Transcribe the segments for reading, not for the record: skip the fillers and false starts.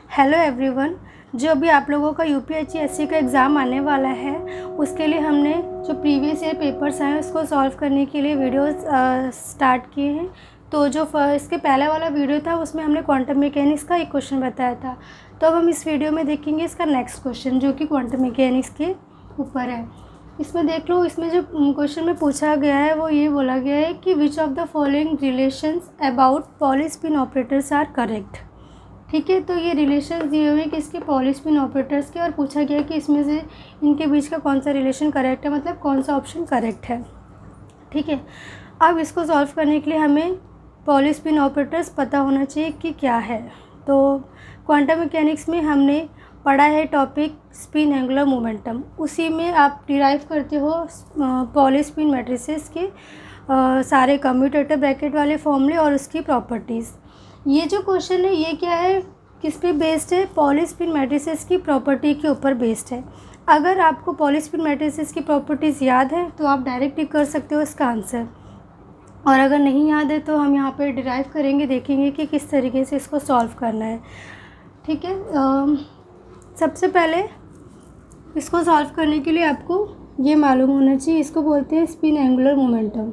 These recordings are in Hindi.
Hello everyone. जो अभी आप लोगों का यूपीएससी का एग्ज़ाम आने वाला है, उसके लिए हमने जो प्रीवियस ईयर पेपर्स हैं उसको सॉल्व करने के लिए वीडियोस स्टार्ट किए हैं। तो जो इसके पहले वाला वीडियो था उसमें हमने क्वांटम मैकेनिक्स का एक क्वेश्चन बताया था। तो अब हम इस वीडियो में देखेंगे इसका नेक्स्ट क्वेश्चन, जो कि क्वांटम मैकेनिक्स के ऊपर है। इसमें देख लो, इसमें जो क्वेश्चन में पूछा गया है वो ये बोला गया है कि which of the following relations about Pauli spin operators are correct. ठीक है, तो ये रिलेशन दिए हुए हैं कि इसके पॉली स्पिन ऑपरेटर्स के, और पूछा गया कि इसमें से इनके बीच का कौन सा रिलेशन करेक्ट है, मतलब कौन सा ऑप्शन करेक्ट है। ठीक है, अब इसको सॉल्व करने के लिए हमें पॉली स्पिन ऑपरेटर्स पता होना चाहिए कि क्या है। तो क्वांटम मैकेनिक्स में हमने पढ़ा है टॉपिक स्पिन एंगुलर मोमेंटम, उसी में आप डिराइव करते हो पॉली स्पिन मैट्रिसेस के सारे कम्यूटेटर ब्रैकेट वाले फॉर्मूले और उसकी प्रॉपर्टीज़। ये जो क्वेश्चन है ये क्या है, किस पे बेस्ड है? पॉली स्पिन मैट्रिसेस की प्रॉपर्टी के ऊपर बेस्ड है। अगर आपको पॉली स्पिन मैट्रिसेस की प्रॉपर्टीज़ याद है तो आप डायरेक्ट टिक कर सकते हो इसका आंसर, और अगर नहीं याद है तो हम यहाँ पे डिराइव करेंगे, देखेंगे कि किस तरीके से इसको सॉल्व करना है। ठीक है, सबसे पहले इसको सॉल्व करने के लिए आपको ये मालूम होना चाहिए, इसको बोलते हैं स्पिन एंगुलर मोमेंटम।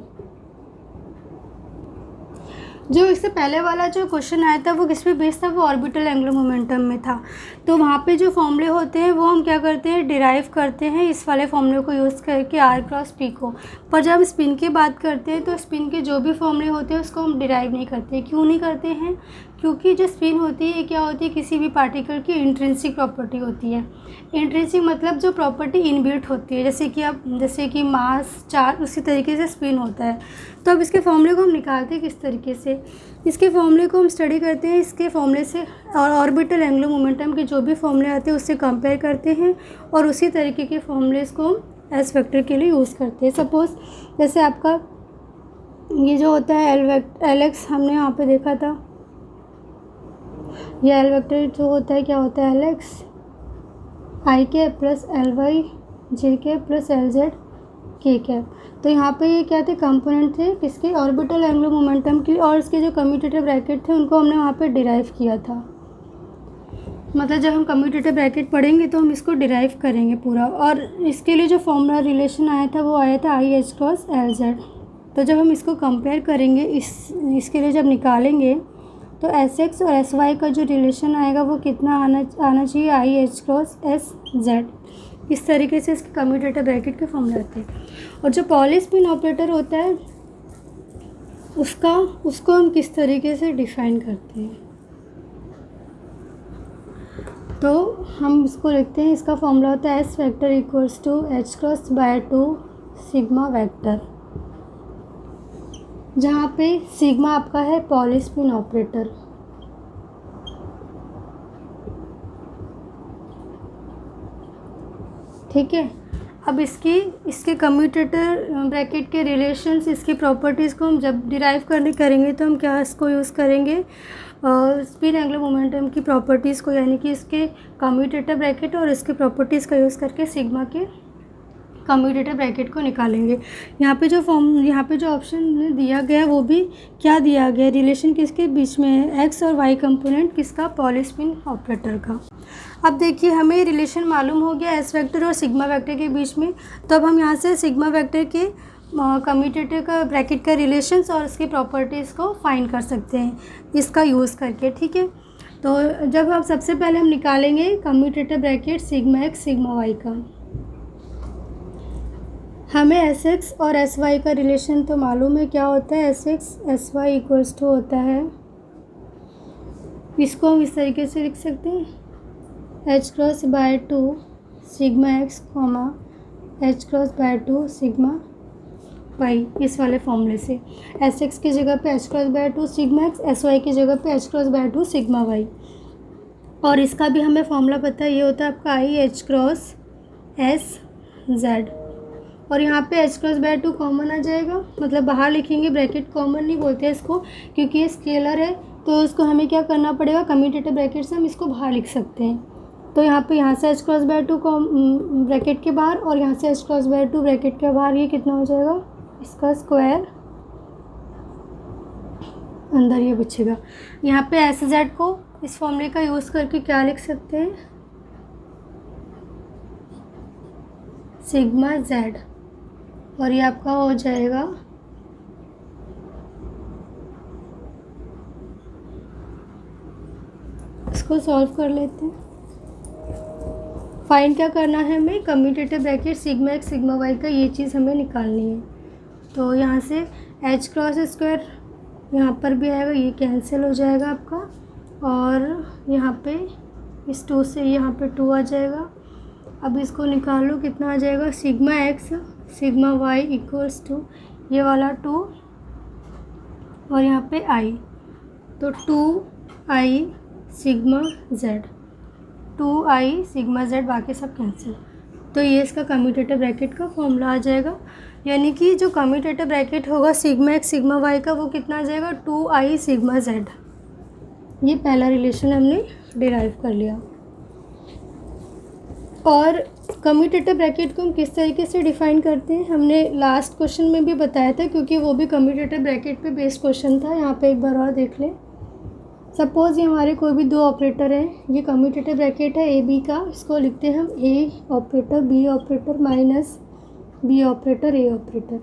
जो इससे पहले वाला जो क्वेश्चन आया था वो किस पे बेस्ड था? वो ऑर्बिटल एंगुलर मोमेंटम में था। तो वहाँ पे जो फॉर्मूले होते हैं वो हम क्या करते हैं, डिराइव करते हैं इस वाले फॉर्मूले को यूज़ करके, आर क्रॉस पी को। पर जब हम स्पिन की बात करते हैं तो स्पिन के जो भी फॉर्मूले होते हैं उसको हम डिराइव नहीं करते। क्यों नहीं करते हैं? क्योंकि जो स्पिन होती है क्या होती है, किसी भी पार्टिकल की इंट्रिंसिक प्रॉपर्टी होती है। इंट्रिंसिक मतलब जो प्रॉपर्टी इनबिल्ट होती है, जैसे कि मास चार्ज, उसी तरीके से स्पिन होता है। तो अब इसके फॉर्मूले को हम निकालते हैं किस तरीके से, इसके फॉर्मूले को हम स्टडी करते हैं इसके फॉर्मूले से, और ऑर्बिटल एंगुलर मोमेंटम के जो भी फॉर्मूले आते हैं उससे कंपेयर करते हैं, और उसी तरीके के फॉर्मूलेस को हम एस वेक्टर के लिए यूज़ करते हैं। सपोज़ जैसे आपका ये जो होता है एल एक्स, हमने यहाँ पे देखा था, ये एल वेक्टर जो होता है क्या होता है, एल एक्स आई के प्लस एल वाई जे के प्लस एल जेड के कैप। तो यहाँ पे ये क्या थे, कंपोनेंट थे किसके, ऑर्बिटल एंगुलर मोमेंटम के, और इसके जो कम्यूटेटर ब्रैकेट थे उनको हमने वहाँ पे डिराइव किया था। मतलब जब हम कम्यूटेटर ब्रैकेट पढ़ेंगे तो हम इसको डिराइव करेंगे पूरा, और इसके लिए जो फॉर्मूला रिलेशन आया था वो आया था I H cross L Z. तो जब हम इसको कंपेयर करेंगे, इसके लिए जब निकालेंगे तो एस एक्स और एस वाई का जो रिलेशन आएगा वो कितना आना चाहिए, I H cross S Z. इस तरीके से इसके कम्यूटेटर ब्रैकेट के फॉर्मूले आते हैं। और जो पॉली स्पिन ऑपरेटर होता है उसको हम किस तरीके से डिफाइन करते हैं, तो हम इसको लिखते हैं, इसका फॉर्मूला होता है S vector equals to H cross by 2 sigma vector, जहाँ पे सिग्मा आपका है पॉली स्पिन ऑपरेटर। ठीक है, अब इसके कम्यूटेटर ब्रैकेट के रिलेशंस, इसकी प्रॉपर्टीज़ को हम जब डिराइव करेंगे तो हम क्या इसको यूज़ करेंगे, स्पिन एंगुलर मोमेंटम की प्रॉपर्टीज़ को, यानी कि इसके कम्यूटेटर ब्रैकेट और इसके प्रॉपर्टीज़ का यूज़ करके सिग्मा के कम्यूटेटर ब्रैकेट को निकालेंगे। यहाँ पे जो ऑप्शन दिया गया है वो भी क्या दिया गया है, रिलेशन किसके बीच में है, एक्स और वाई कंपोनेंट किसका, पॉली स्पिन ऑपरेटर का। अब देखिए, हमें रिलेशन मालूम हो गया एस वेक्टर और सिग्मा वेक्टर के बीच में। तो अब हम यहाँ से सिग्मा वेक्टर के कम्यूटेटर का ब्रैकेट का रिलेशंस और इसकी प्रॉपर्टीज़ को फाइंड कर सकते हैं इसका यूज़ करके। ठीक है, तो जब हम सबसे पहले हम निकालेंगे commutator bracket sigma x sigma y का, हमें एस एक्स और एस वाई का रिलेशन तो मालूम है क्या होता है, S x S y equals to होता है, इसको हम इस तरीके से लिख सकते हैं, h cross by 2 sigma x comma h cross by 2 sigma y, इस वाले फॉर्मूले से। एस एक्स की जगह पे h cross by 2 sigma x, S y की जगह पे h cross by 2 sigma y, और इसका भी हमें फॉर्मूला पता है, ये होता है आपका I H cross S Z. और यहाँ पे एच क्रॉस बाय 2 कॉमन आ जाएगा, मतलब बाहर लिखेंगे, ब्रैकेट कॉमन नहीं बोलते हैं इसको क्योंकि ये स्केलर है, तो इसको हमें क्या करना पड़ेगा, कम्यूटेटर ब्रैकेट से हम इसको बाहर लिख सकते हैं। तो यहाँ से एच क्रॉस बाय 2 को ब्रैकेट के बाहर, और यहाँ से एच क्रॉस बाय 2 ब्रैकेट के बाहर, ये कितना हो जाएगा, इसका स्क्वायर अंदर ये बचेगा। यहाँ पे एस जेड को इस फॉर्मूले का यूज़ करके क्या लिख सकते हैं, सिग्मा जेड, और ये आपका हो जाएगा इसको सॉल्व कर लेते हैं। फाइंड क्या करना है हमें, commutative bracket sigma x sigma y का, ये चीज़ हमें निकालनी है। तो यहाँ से एच क्रॉस स्क्वायर यहाँ पर भी आएगा, ये कैंसिल हो जाएगा आपका, और यहाँ पे इस 2 से यहाँ पे 2 आ जाएगा। अब इसको निकाल लो, कितना आ जाएगा, sigma x sigma y equals to ये वाला 2 और यहाँ पे आई, तो 2i sigma Z, 2i sigma Z, बाकी सब कैंसिल। तो ये इसका कम्यूटेटिव ब्रैकेट का फॉर्मूला आ जाएगा, यानी कि जो कम्यूटेटिव ब्रैकेट होगा सिग्मा एक्स सिग्मा वाई का वो कितना आ जाएगा, 2i सिग्मा जेड। ये पहला रिलेशन हमने डिराइव कर लिया। और कम्यूटेटिव ब्रैकेट को हम किस तरीके से डिफ़ाइन करते हैं, हमने लास्ट क्वेश्चन में भी बताया था, क्योंकि वो भी कम्यूटेटिव ब्रैकेट पे बेस्ड क्वेश्चन था। यहाँ पे एक बार और देख लें। सपोज़ ये हमारे कोई भी 2 ऑपरेटर हैं, ये कम्यूटेटिव ब्रैकेट है ए बी का, इसको लिखते हैं हम A operator B operator minus B operator A operator.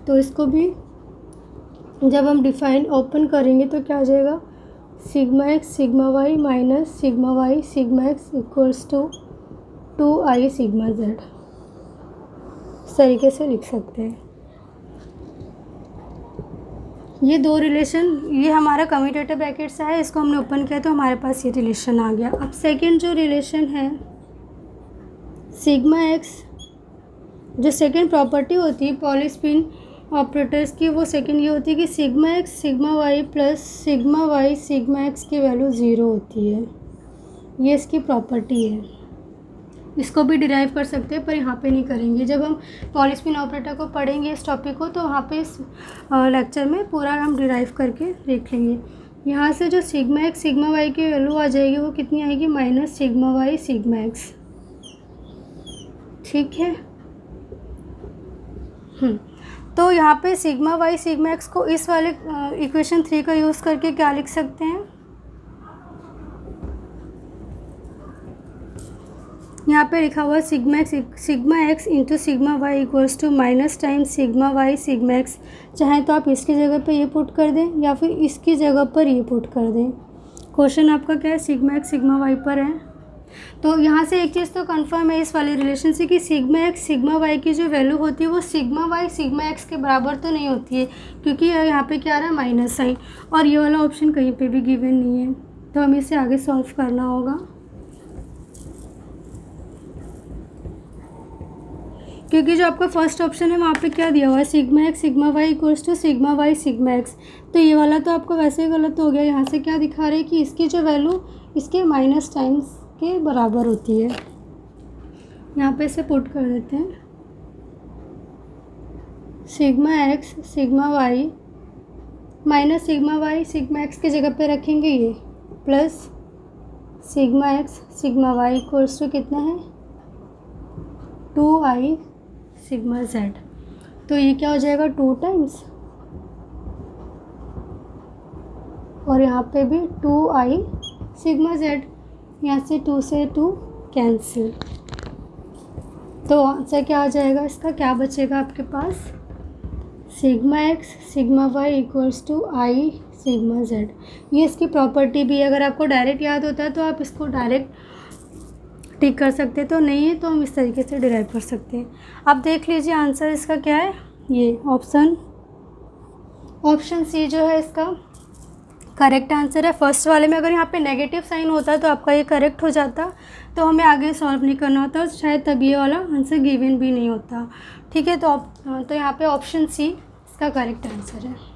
तो इसको भी जब हम डिफ़ाइन ओपन करेंगे तो क्या आ जाएगा, sigma x sigma y minus sigma y sigma x equals to 2i sigma z. इस तरीके से लिख सकते हैं। ये 2 रिलेशन, ये हमारा कम्यूटेटिव ब्रैकेट से है, इसको हमने ओपन किया तो हमारे पास ये रिलेशन आ गया। अब सेकंड जो रिलेशन है सिग्मा एक्स, जो सेकंड प्रॉपर्टी होती है पॉलीस्पिन ऑपरेटर्स की, वो सेकंड ये होती है कि sigma x sigma y plus sigma y sigma x की वैल्यू 0 होती है। ये इसकी प्रॉपर्टी है। इसको भी डिराइव कर सकते हैं पर यहाँ पे नहीं करेंगे। जब हम पॉलीस्पिन ऑपरेटर को पढ़ेंगे इस टॉपिक को, तो वहाँ पे इस लेक्चर में पूरा हम डिराइव करके देख लेंगे। यहाँ से जो सिग्मा एक्स सिग्मा वाई की वैल्यू आ जाएगी वो कितनी आएगी, minus sigma y sigma x. ठीक है। तो यहाँ पे सिग्मा वाई सिग्मा एक्स को इस वाले इक्वेशन 3 का यूज़ करके क्या लिख सकते हैं, यहाँ पे लिखा हुआ sigma x into sigma y equals to minus time sigma y sigma x. चाहे तो आप इसकी जगह पे ये पुट कर दें या फिर इसकी जगह पर ये पुट कर दें। क्वेश्चन आपका क्या है, सिग्मा एक्स सिग्मा वाई पर है। तो यहाँ से एक चीज़ तो कंफर्म है इस वाले रिलेशन से कि सिग्मा एक्स सिग्मा वाई की जो वैल्यू होती है वो सिग्मा वाई सिग्मा एक्स के बराबर तो नहीं होती है, क्योंकि यहाँ पे क्या आ रहा है, माइनस साइन, और ये वाला ऑप्शन कहीं पे भी गिवन नहीं है। तो हमें इसे आगे सॉल्व करना होगा, क्योंकि जो आपका फर्स्ट ऑप्शन है वहाँ पे क्या दिया हुआ है, sigma x sigma y equals to sigma y sigma x. तो ये वाला तो आपको वैसे ही गलत हो गया। यहाँ से क्या दिखा रहे हैं कि इसकी जो वैल्यू इसके माइनस टाइम्स के बराबर होती है। यहाँ पे इसे पुट कर देते हैं, sigma x sigma y minus sigma y sigma x की जगह पे रखेंगे ये, plus sigma x sigma y equals to कितना है, 2i सिग्मा जेड। तो ये क्या हो जाएगा, 2 टाइम्स, और यहाँ पे भी 2i सिग्मा जेड। यहाँ से 2 से 2 कैंसिल। तो आंसर क्या आ जाएगा इसका, क्या बचेगा आपके पास, sigma x sigma y equals to i sigma z. ये इसकी प्रॉपर्टी भी है। अगर आपको डायरेक्ट याद होता है तो आप इसको डायरेक्ट टिक कर सकते हैं, तो नहीं है तो हम इस तरीके से डिराइव कर सकते हैं। अब देख लीजिए आंसर इसका क्या है, ये ऑप्शन सी जो है इसका करेक्ट आंसर है। फर्स्ट वाले में अगर यहाँ पे नेगेटिव साइन होता तो आपका ये करेक्ट हो जाता, तो हमें आगे सॉल्व नहीं करना होता, शायद तब ये वाला आंसर गिवन भी नहीं होता। ठीक है, तो यहाँ पे ऑप्शन सी इसका करेक्ट आंसर है।